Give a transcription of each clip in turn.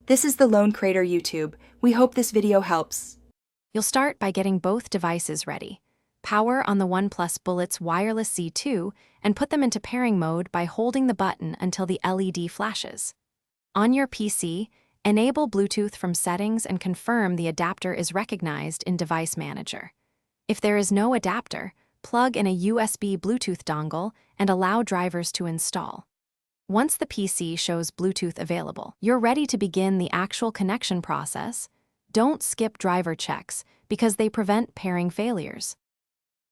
This is the Lone Crater YouTube. We hope this video helps. You'll start by getting both devices ready. Power on the OnePlus Bullets Wireless Z2 and put them into pairing mode by holding the button until the LED flashes. On your PC, enable Bluetooth from settings and confirm the adapter is recognized in Device Manager. If there is no adapter, plug in a USB Bluetooth dongle and allow drivers to install. Once the PC shows Bluetooth available, you're ready to begin the actual connection process. Don't skip driver checks because they prevent pairing failures.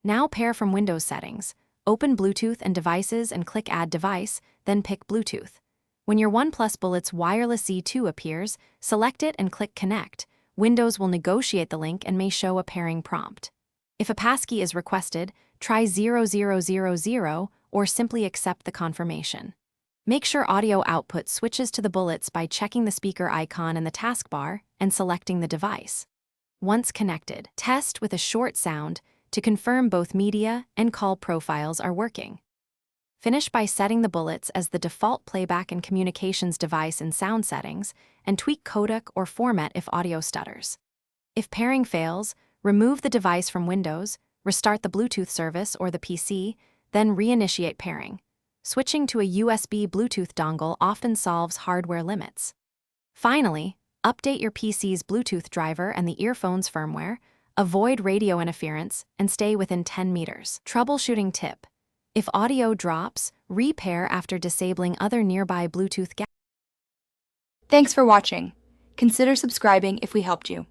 Now pair from Windows settings. Open Bluetooth and Devices and click Add Device, then pick Bluetooth. When your OnePlus Bullets Wireless Z2 appears, select it and click Connect. Windows will negotiate the link and may show a pairing prompt. If a passkey is requested, try 0000 or simply accept the confirmation. Make sure audio output switches to the Bullets by checking the speaker icon in the taskbar and selecting the device. Once connected, test with a short sound to confirm both media and call profiles are working. Finish by setting the Bullets as the default playback and communications device in sound settings and tweak codec or format if audio stutters. If pairing fails, remove the device from Windows, restart the Bluetooth service or the PC, then reinitiate pairing. Switching to a USB Bluetooth dongle often solves hardware limits. Finally, update your PC's Bluetooth driver and the earphone's firmware, avoid radio interference, and stay within 10 meters. Troubleshooting tip: if audio drops, repair after disabling other nearby Bluetooth gadgets. Thanks for watching. Consider subscribing if we helped you.